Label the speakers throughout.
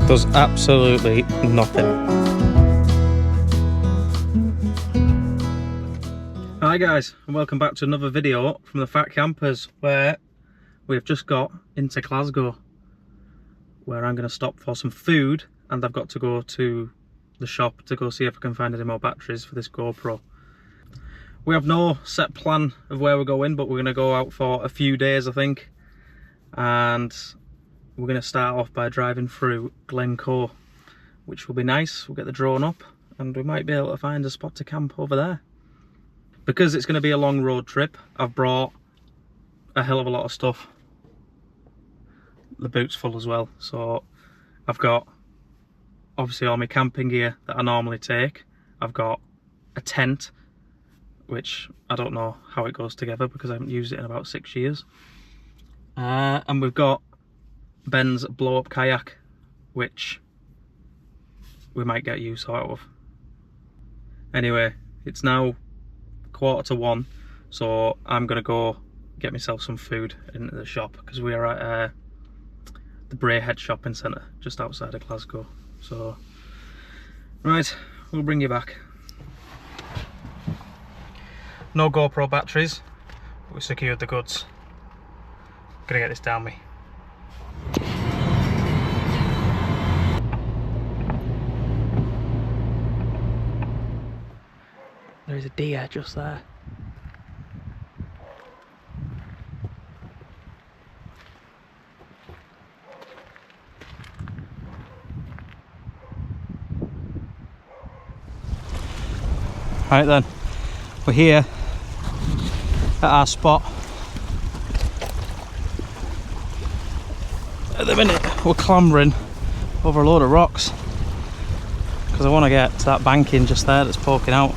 Speaker 1: Does absolutely nothing. Hi guys, and welcome back to another video from the Fat Campers, where we've just got into Glasgow, where I'm going to stop for some food, and I've got to go to the shop to go see if I can find any more batteries for this GoPro. We have no set plan of where we're going, but we're going to go out for a few days, I think, and we're going to start off by driving through Glencoe, which will be nice. We'll get the drone up and we might be able to find a spot to camp over there. Because it's going to be a long road trip, I've brought a hell of a lot of stuff. The boot's full as well, so I've got obviously all my camping gear that I normally take. I've got a tent, which I don't know how it goes together because I haven't used it in about 6 years. And we've got Ben's blow-up kayak, which we might get use out of. Anyway, it's now 1:45, so I'm gonna go get myself some food in the shop because we are at the Brayhead shopping centre just outside of Glasgow. So right, we'll bring you back. No GoPro batteries, but we secured the goods. Gonna get this down me. There's a deer just there. Right then, we're here at our spot. At the minute we're clambering over a load of rocks because I want to get to that banking just there that's poking out,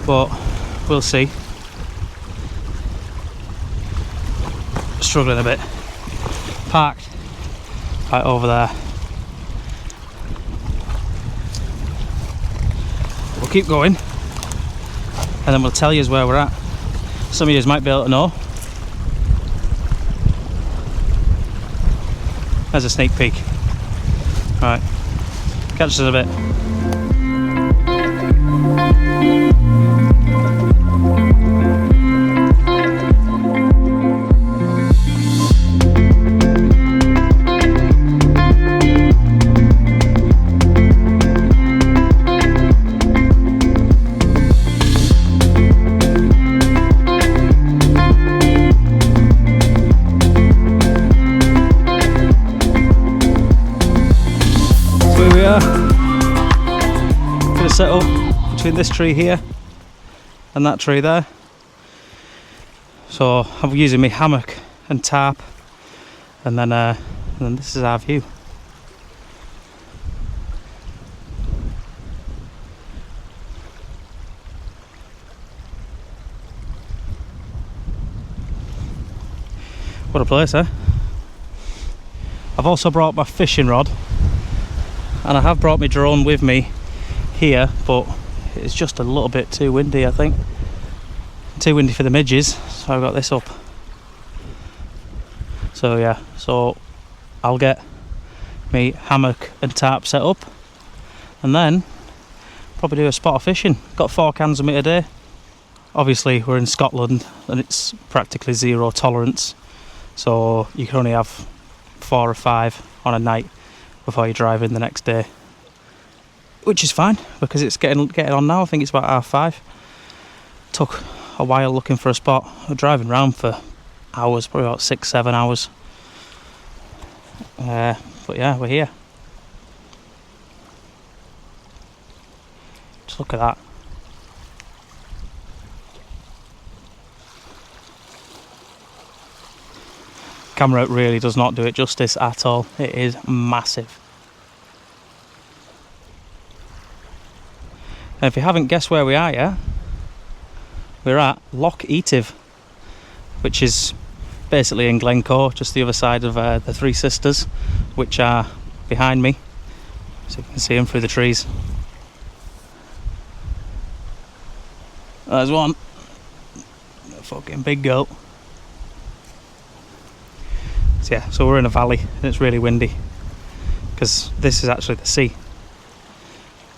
Speaker 1: but we'll see. Struggling a bit. Parked right over there. We'll keep going and then we'll tell you where we're at. Some of you might be able to know. There's a sneak peek. Right, catch us in a bit. Set up between this tree here and that tree there, so I'm using my hammock and tarp, and then this is our view. What a place, eh? I've also brought my fishing rod, and I have brought my drone with me here, but it's just a little bit too windy, I think. Too windy for the midges, so I've got this up. So yeah, so I'll get me hammock and tarp set up and then probably do a spot of fishing. Got 4 cans of meat a day. Obviously we're in Scotland and it's practically zero tolerance, so you can only have 4 or 5 on a night before you drive in the next day. Which is fine because it's getting on now. I think it's about 5:30. Took a while looking for a spot. We're driving around for hours, probably about 6-7 hours. But yeah, we're here. Just look at that. Camera really does not do it justice at all. It is massive. And if you haven't guessed where we are yet, we're at Lochs, which is basically in Glencoe, just the other side of the Three Sisters, which are behind me, so you can see them through the trees. There's one, a fucking big goat. So yeah, so we're in a valley and it's really windy. because this is actually the sea.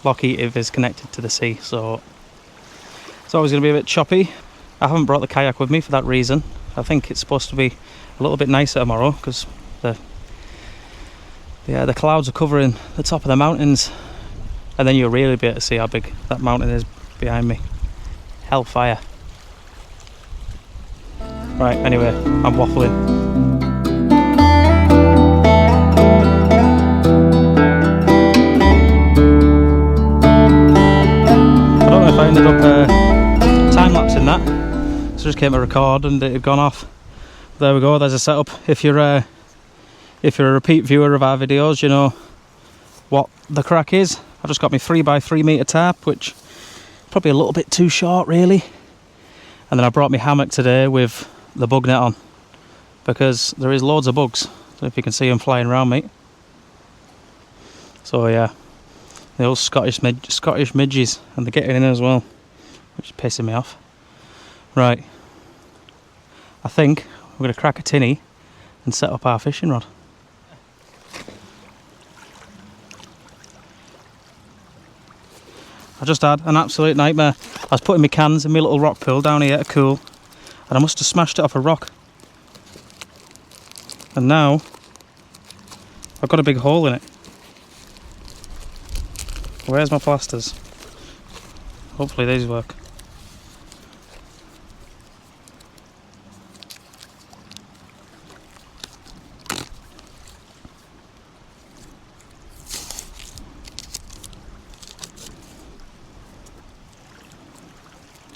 Speaker 1: Loch is connected to the sea, so it's always going to be a bit choppy. I haven't brought the kayak with me for that reason. I think it's supposed to be a little bit nicer tomorrow because the clouds are covering the top of the mountains, and then you'll really be able to see how big that mountain is behind me. Hellfire. Right, anyway, I'm waffling. I ended up time-lapsing that, so just came to record and it had gone off. There we go, there's a setup. If you're a repeat viewer of our videos, you know what the crack is. I've just got my 3x3 metre tarp, which probably a little bit too short really, and then I brought my hammock today with the bug net on because there is loads of bugs. So if you can see them flying around, mate. So yeah, the old Scottish midges, and they're getting in as well, which is pissing me off. Right, I think we're going to crack a tinny and set up our fishing rod. I just had an absolute nightmare. I was putting my cans in my little rock pool down here to cool, and I must have smashed it off a rock. And now I've got a big hole in it. Where's my plasters? Hopefully these work.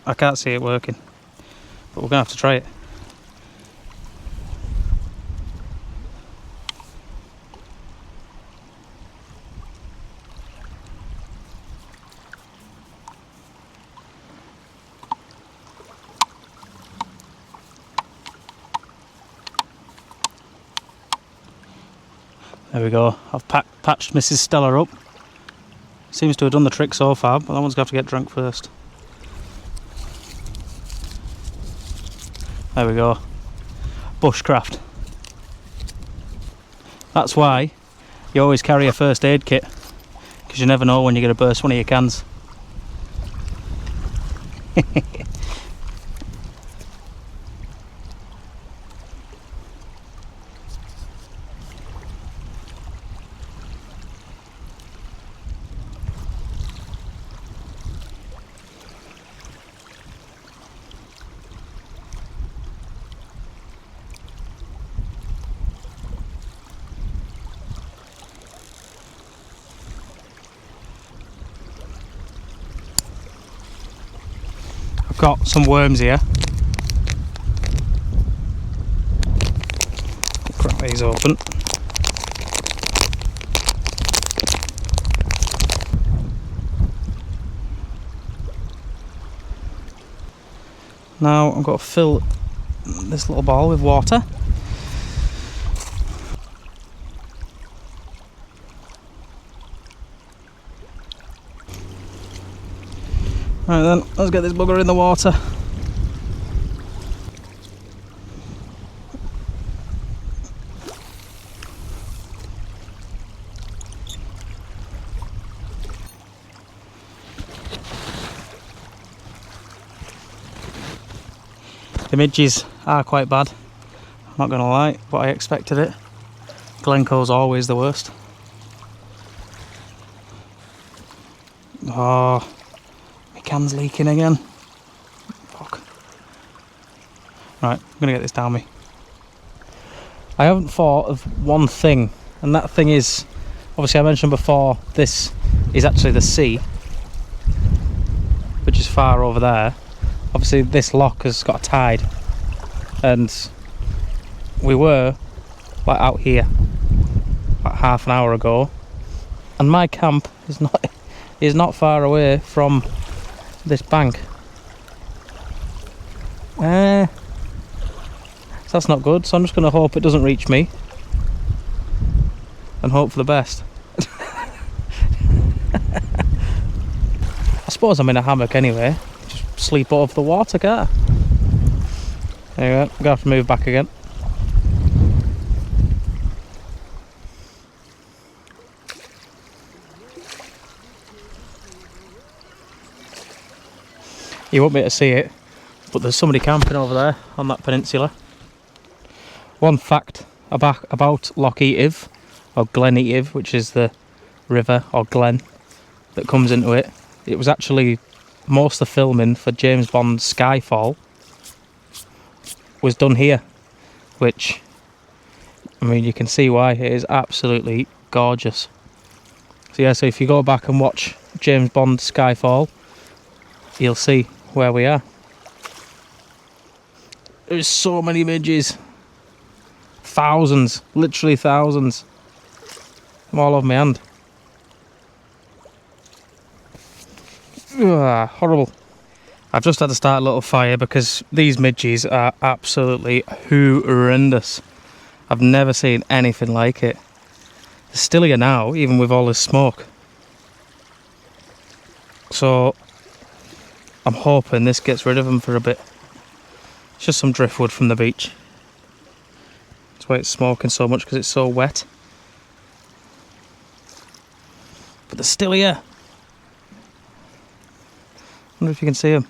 Speaker 1: I can't see it working, but we're gonna have to try it. There we go. I've patched Mrs. Stella up. Seems to have done the trick so far, but that one's going to have to get drunk first. There we go. Bushcraft. That's why you always carry a first aid kit, because you never know when you're going to burst one of your cans. I've got some worms here. Crack these open. Now I've got to fill this little ball with water. Right then, let's get this bugger in the water. The midges are quite bad, I'm not going to lie, but I expected it. Glencoe's always the worst. Oh, my can's leaking again. Fuck. Right, I'm going to get this down me. I haven't thought of one thing, and that thing is, obviously I mentioned before, this is actually the sea, which is far over there. Obviously this loch has got a tide, and we were like out here about half an hour ago, and my camp is not far away from this bank. So that's not good, so I'm just going to hope it doesn't reach me and hope for the best. I suppose I'm in a hammock anyway, just sleep over the water, can't I? There you go, I'm going to have to move back again. You won't be able to see it, but there's somebody camping over there on that peninsula. One fact about Loch Etive, or Glen Etive, which is the river or glen that comes into it. It was actually most of the filming for James Bond's Skyfall was done here, which, I mean, you can see why. It is absolutely gorgeous. So yeah, so if you go back and watch James Bond's Skyfall, you'll see where we are. There's so many midges. Thousands, literally thousands. I'm all over my hand. Ugh, horrible. I've just had to start a little fire because these midges are absolutely horrendous. I've never seen anything like it. They're still here now, even with all this smoke. So I'm hoping this gets rid of them for a bit. It's just some driftwood from the beach. That's why it's smoking so much, because it's so wet. But they're still here. Wonder if you can see them.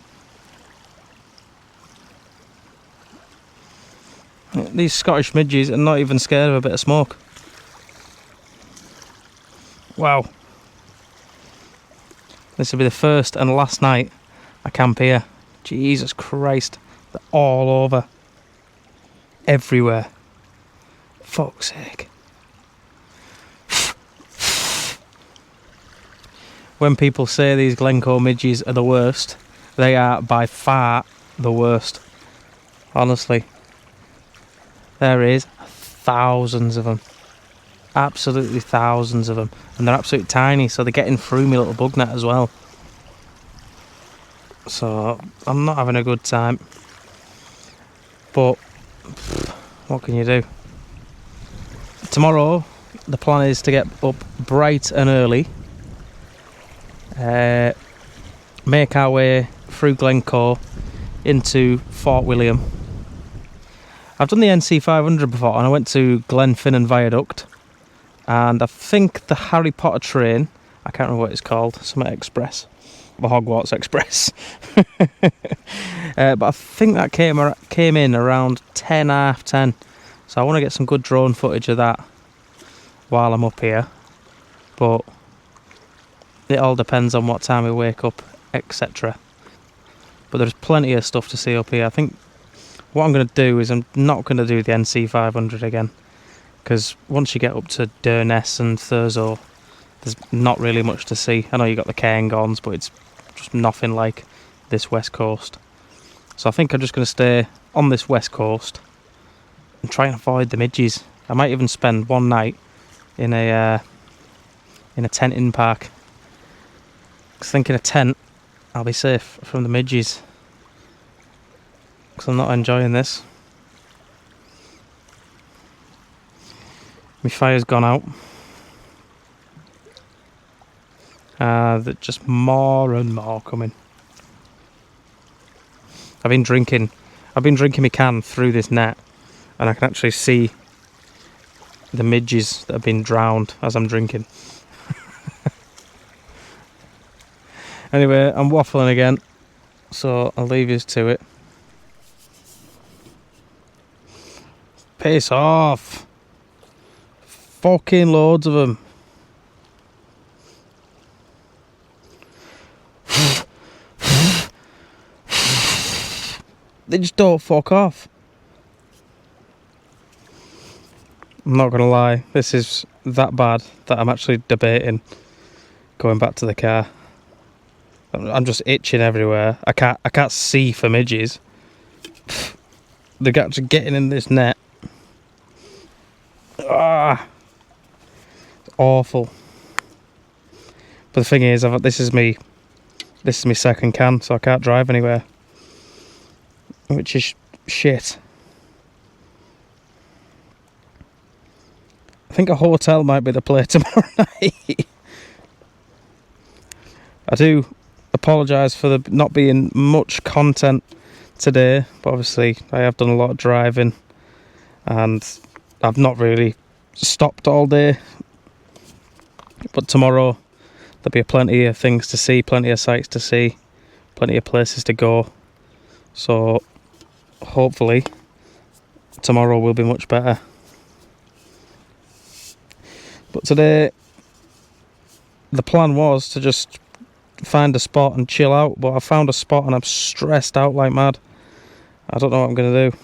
Speaker 1: These Scottish midges are not even scared of a bit of smoke. Wow. This will be the first and last night I camp here. Jesus Christ. They're all over. Everywhere. Fuck's sake. When people say these Glencoe midges are the worst, they are by far the worst. Honestly. There is thousands of them. Absolutely thousands of them. And they're absolutely tiny, so they're getting through my little bug net as well. So, I'm not having a good time. But, what can you do? Tomorrow, the plan is to get up bright and early. Make our way through Glencoe into Fort William. I've done the NC 500 before, and I went to Glenfinnan Viaduct, and I think the Harry Potter train, I can't remember what it's called, Summit Express, the Hogwarts Express, but I think that came in around 10, half 10, so I want to get some good drone footage of that while I'm up here, but it all depends on what time we wake up, etc. But there's plenty of stuff to see up here. I think what I'm going to do is I'm not going to do the NC 500 again, because once you get up to Durness and Thurso, there's not really much to see. I know you got the Cairngorms, but it's just nothing like this west coast. So I think I'm just going to stay on this west coast and try and avoid the midges. I might even spend one night in a tenting park. Because I think in a tent I'll be safe from the midges. Because I'm not enjoying this. My fire's gone out. There's just more and more coming. I've been drinking my can through this net, and I can actually see the midges that have been drowned as I'm drinking. Anyway, I'm waffling again, so I'll leave you to it. Piss off! Fucking loads of them. They just don't fuck off. I'm not gonna lie, this is that bad that I'm actually debating going back to the car. I'm just itching everywhere. I can't see for midges. They're actually getting in this net. Ah, it's awful. But the thing is, this is my second can, so I can't drive anywhere, which is shit. I think a hotel might be the play tomorrow night. I do apologise for there not being much content today, but obviously I have done a lot of driving and I've not really stopped all day. But tomorrow there'll be plenty of things to see, plenty of sights to see, plenty plenty of places to go. So hopefully tomorrow will be much better. But today the plan was to just find a spot and chill out, but I found a spot and I'm stressed out like mad. I don't know what I'm going to do.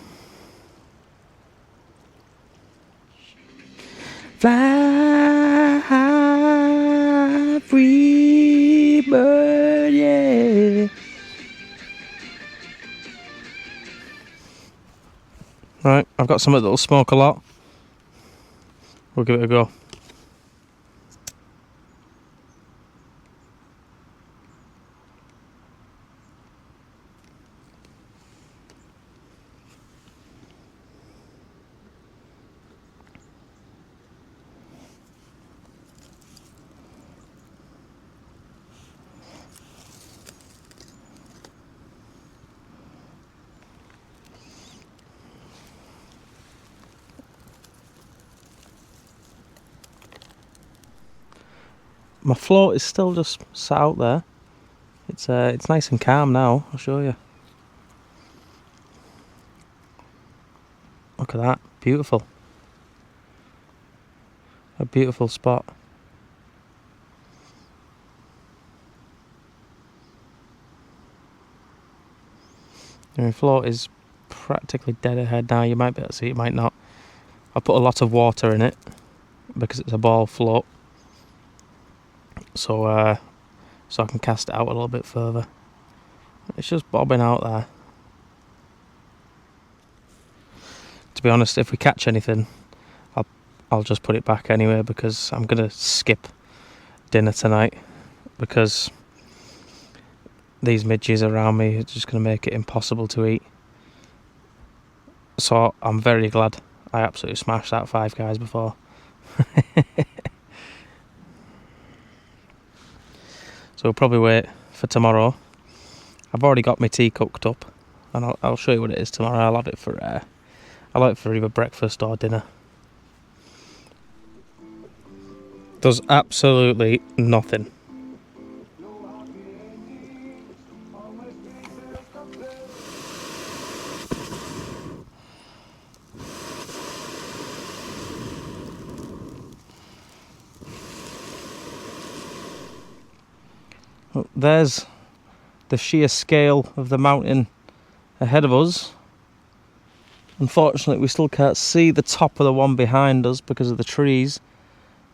Speaker 1: Fly high, free bird, yeah. Right, I've got something that'll smoke a lot. We'll give it a go. My float is still just sat out there. It's nice and calm now, I'll show you. Look at that, beautiful. A beautiful spot. My float is practically dead ahead now. You might be able to see it, you might not. I put a lot of water in it because it's a ball float. So I can cast it out a little bit further. It's just bobbing out there. To be honest, if we catch anything, I'll just put it back anyway, because I'm gonna skip dinner tonight because these midges around me are just gonna make it impossible to eat. So I'm very glad I absolutely smashed that Five Guys before. So we'll probably wait for tomorrow. I've already got my tea cooked up, and I'll show you what it is tomorrow. I'll have it for I'll have it for either breakfast or dinner. Does absolutely nothing. Well, there's the sheer scale of the mountain ahead of us. Unfortunately, we still can't see the top of the one behind us because of the trees,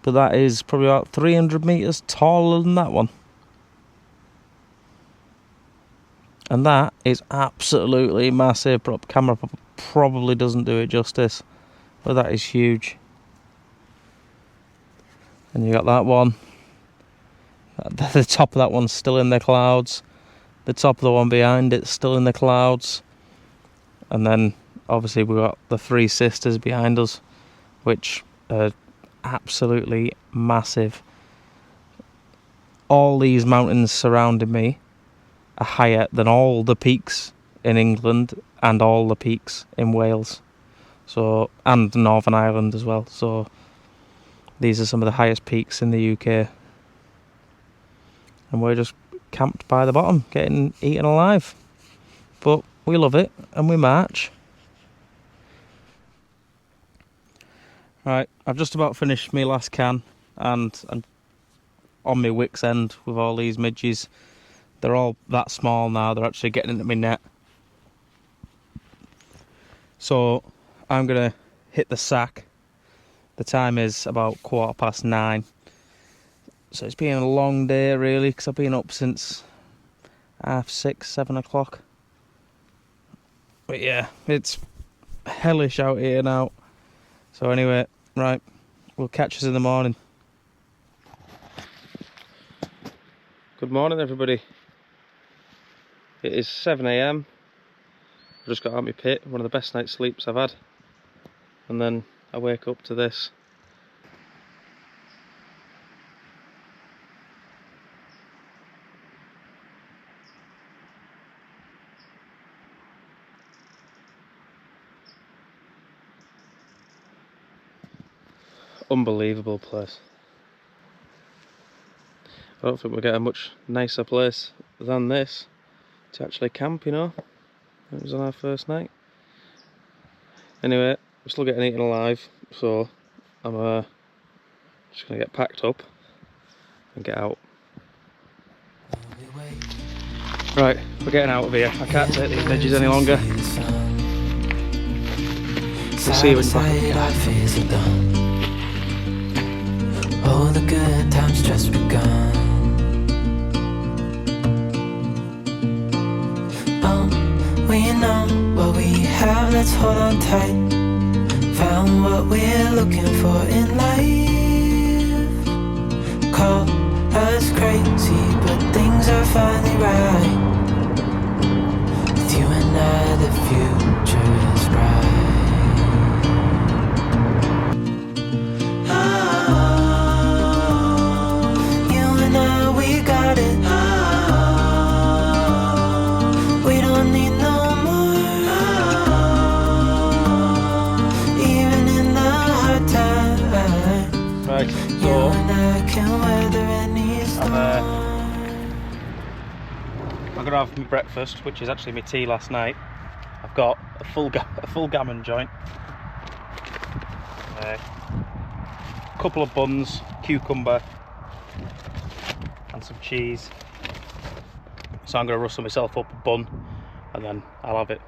Speaker 1: but that is probably about 300 metres taller than that one. And that is absolutely massive. Camera probably doesn't do it justice, but that is huge. And you got that one. The top of that one's still in the clouds. The top of the one behind it's still in the clouds. And then obviously we've got the Three Sisters behind us, which are absolutely massive. All these mountains surrounding me are higher than all the peaks in England and all the peaks in Wales, so, and Northern Ireland as well. So these are some of the highest peaks in the UK, and we're just camped by the bottom getting eaten alive, but we love it and we march. Right, I've just about finished my last can, and I'm on my wicks end with all these midges. They're all that small now, they're actually getting into my net. So I'm gonna hit the sack. The time is about 9:15. So it's been a long day really, because I've been up since 6:30, 7 o'clock. But yeah, it's hellish out here now. So anyway, right, we'll catch us in the morning. Good morning everybody. It is 7 AM. I just got out of my pit, one of the best night's sleeps I've had. And then I wake up to this. Unbelievable place. I don't think we'll get a much nicer place than this. to actually camp, you know. It was on our first night. Anyway, we're still getting eaten alive, so I'm just gonna get packed up and get out. Right, we're getting out of here. I can't take these midges any longer. We'll see you when you're back.
Speaker 2: Oh, the good times just begun. We know what we have, let's hold on tight. Found what we're looking for in life. Call us crazy, but things are finally right. With you and I, the future is bright. Oh, you and I, we got it. Oh, we don't need no
Speaker 1: Right, so I'm gonna have my breakfast, which is actually my tea last night. I've got a full gammon joint, a couple of buns, cucumber, and some cheese. So I'm gonna rustle myself up a bun, and then I'll have it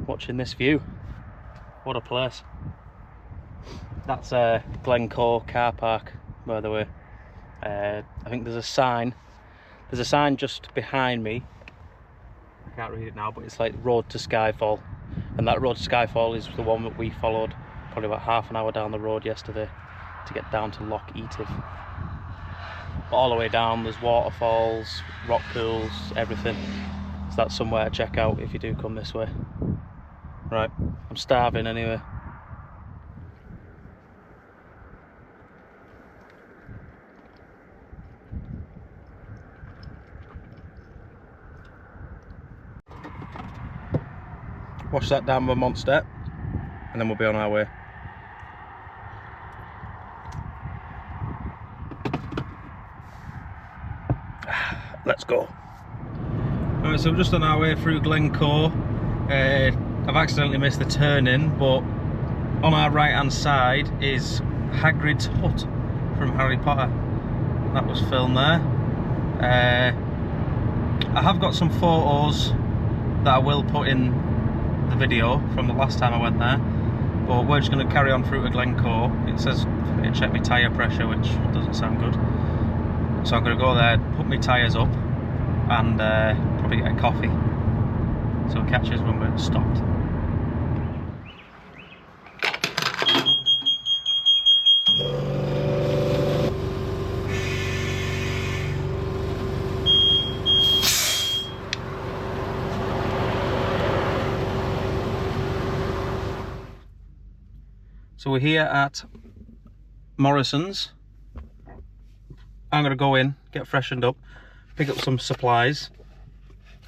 Speaker 1: watching this view. What a place! That's Glencoe car park, by the way. I think there's a sign. There's a sign just behind me. I can't read it now, but it's like Road to Skyfall. And that Road to Skyfall is the one that we followed probably about half an hour down the road yesterday to get down to Lochs. But all the way down there's waterfalls, rock pools, everything. So that's somewhere to check out if you do come this way. Right, I'm starving anyway. Wash that down with a monster and then we'll be on our way. Let's go. Alright, so we're just on our way through Glencoe. I've accidentally missed the turning, but on our right hand side is Hagrid's hut from Harry Potter. That was filmed there. I have got some photos that I will put in the video from the last time I went there, but we're just going to carry on through to Glencoe. It says for me to check my tyre pressure, which doesn't sound good, so I'm going to go there, put my tyres up and probably get a coffee, so it'll catch us when we're stopped. So we're here at Morrison's. I'm going to go in, get freshened up, pick up some supplies,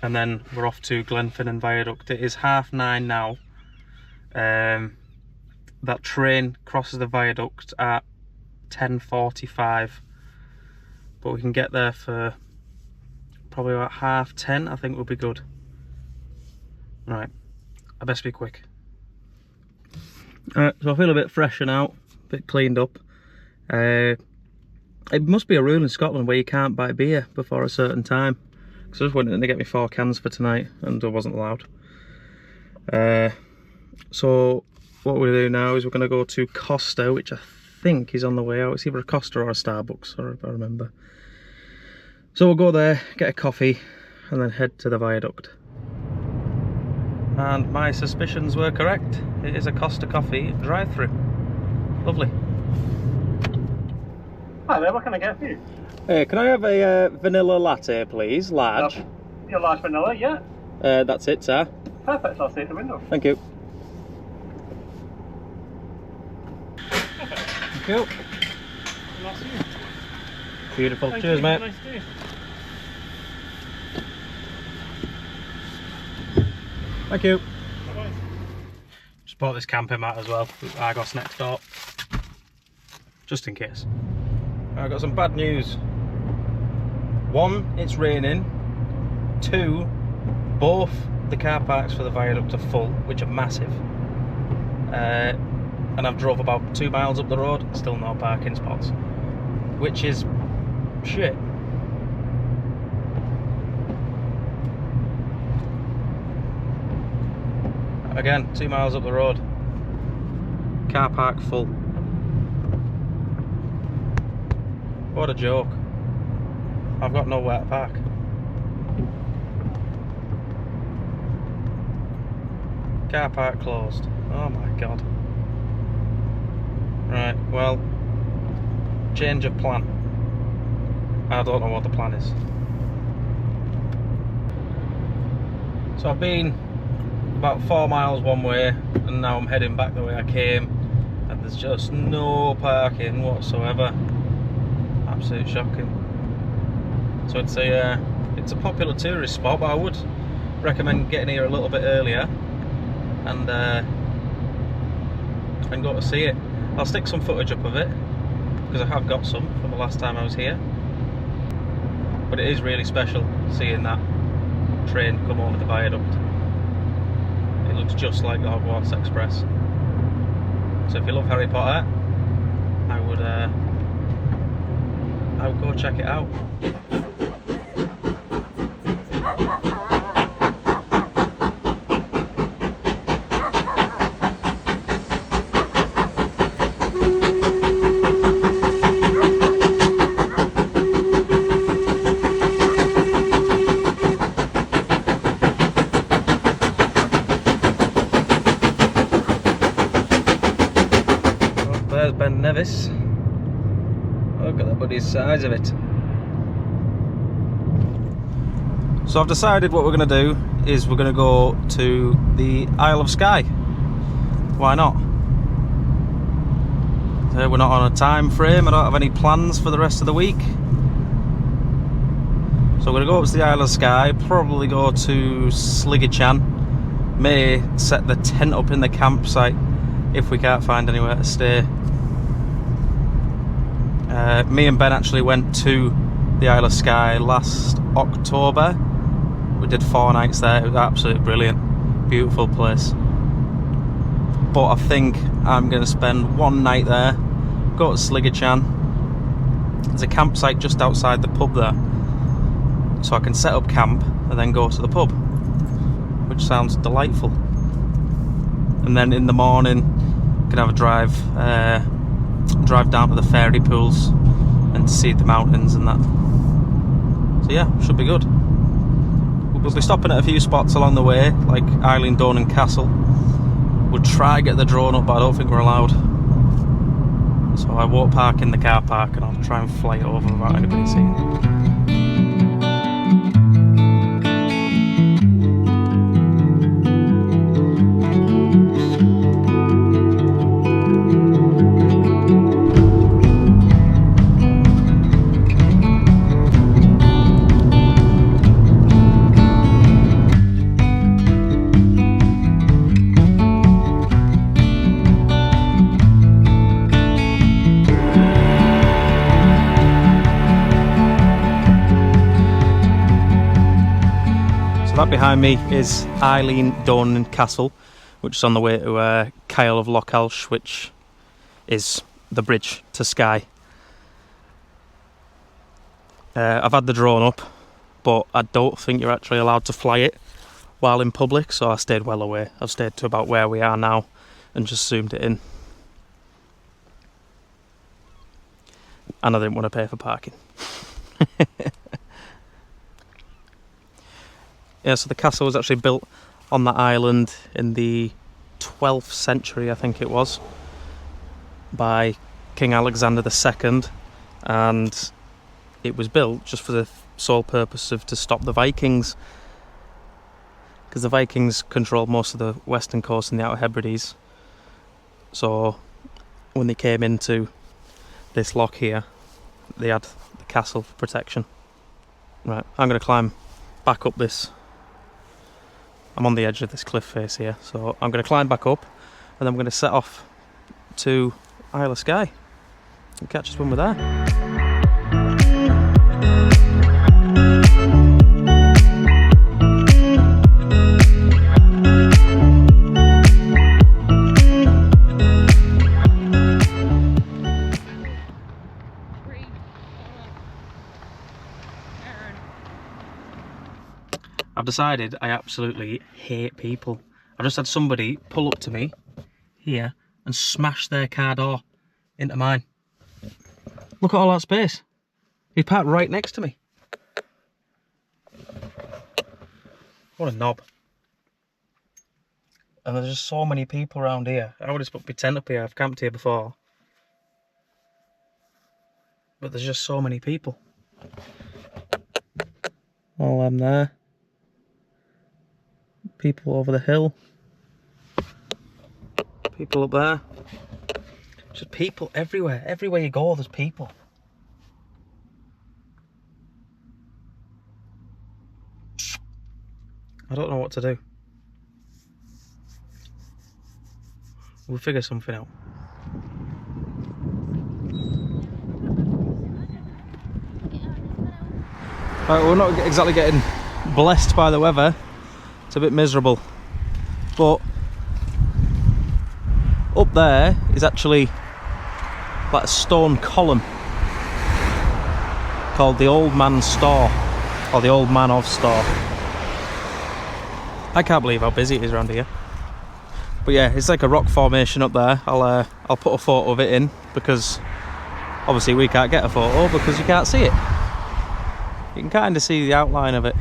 Speaker 1: and then we're off to Glenfinnan Viaduct. It is 9:30 now. That train crosses the viaduct at 10:45, but we can get there for probably about 10:30. I think we'll be good. Right, I best be quick. So I feel a bit fresher now, a bit cleaned up. It must be a rule in Scotland where you can't buy beer before a certain time, because I just went in to get me 4 cans for tonight and I wasn't allowed. So what we're going to do now is we're going to go to Costa, which I think is on the way out. It's either a Costa or a Starbucks, or if I remember. So we'll go there, get a coffee, and then head to the viaduct. And my suspicions were correct. It is a Costa Coffee drive-through. Lovely.
Speaker 3: Hi there, what can I get for you?
Speaker 1: Can I have a vanilla latte, please? Large.
Speaker 3: Your large vanilla, yeah?
Speaker 1: That's it, sir.
Speaker 3: Perfect, I'll see you at the window.
Speaker 1: Thank you. Thank you.
Speaker 3: Nice to see you.
Speaker 1: Beautiful.
Speaker 3: Thank
Speaker 1: Cheers,
Speaker 3: you.
Speaker 1: mate.
Speaker 3: Nice to see you.
Speaker 1: Thank you.
Speaker 3: Bye-bye.
Speaker 1: Just bought this camping mat as well with Argos next door, just in case. I've got some bad news. 1, it's raining. 2, Both the car parks for the viaduct are full, which are massive. And I've drove about 2 miles up the road, still no parking spots, which is shit. Again, 2 miles up the road, car park full. What a joke. I've got nowhere to park. Car park closed. Oh my god. Right, well, change of plan. I don't know what the plan is. So I've been about 4 miles one way and now I'm heading back the way I came, and there's just no parking whatsoever. Absolutely shocking. So it's a popular tourist spot, but I would recommend getting here a little bit earlier and go to see it. I'll stick some footage up of it because I have got some from the last time I was here, but it is really special seeing that train come over the viaduct. It looks just like the Hogwarts Express. So if you love Harry Potter, I would go check it out. There's Ben Nevis. Look at the bloody size of it. So I've decided what we're going to do is we're going to go to the Isle of Skye. Why not? We're not on a time frame. I don't have any plans for the rest of the week. So we're going to go up to the Isle of Skye, probably go to Sligachan. May set the tent up in the campsite if we can't find anywhere to stay. Me and Ben actually went to the Isle of Skye last October. We did 4 nights there. It was absolutely brilliant, beautiful place. But I think I'm going to spend 1 night there, go to Sligachan. There's a campsite just outside the pub there, so I can set up camp and then go to the pub, which sounds delightful. And then in the morning can have a drive down to the fairy pools and see the mountains and that. So yeah, should be good. We'll be stopping at a few spots along the way, like Eilean, Donan Castle. We'll try to get the drone up, but I don't think we're allowed. So I won't park in the car park and I'll try and fly it over without anybody seeing it. That behind me is Eilean Donan Castle, which is on the way to Isle of Lochs, which is the bridge to Skye. I've had the drone up, but I don't think you're actually allowed to fly it while in public, so I stayed well away. I've stayed to about where we are now and just zoomed it in. And I didn't want to pay for parking. Yeah, so the castle was actually built on that island in the 12th century, I think it was, by King Alexander II, and it was built just for the sole purpose of to stop the Vikings, because the Vikings controlled most of the western coast and the Outer Hebrides. So when they came into this loch here, they had the castle for protection. Right, I'm going to climb back up this. I'm on the edge of this cliff face here, so I'm going to climb back up and then I'm going to set off to Isle of Skye and catch us when we're there. I've decided I absolutely hate people. I just had somebody pull up to me here and smash their car door into mine. Look at all that space. He parked right next to me. What a knob. And there's just so many people around here. I would have put my tent up here. I've camped here before. But there's just so many people. All them there. People over the hill. People up there. Just people everywhere. Everywhere you go, there's people. I don't know what to do. We'll figure something out. Right, we're not exactly getting blessed by the weather. It's a bit miserable. But up there is actually like a stone column called the Old Man's Store, or the Old Man of Store. I can't believe how busy it is around here. But yeah, it's like a rock formation up there. I'll put a photo of it in, because obviously we can't get a photo because you can't see it. You can kind of see the outline of it,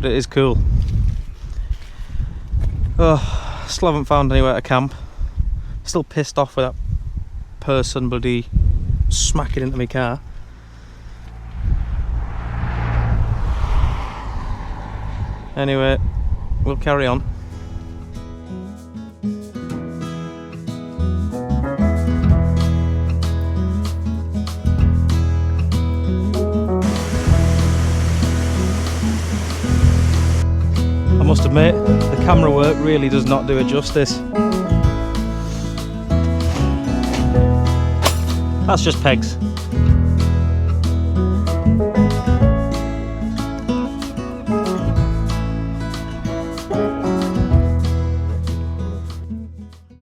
Speaker 1: but it is cool. Oh, still haven't found anywhere to camp. Still pissed off with that person bloody smacking into my car. Anyway, we'll carry on. I must admit, the camera work really does not do it justice. That's just pegs.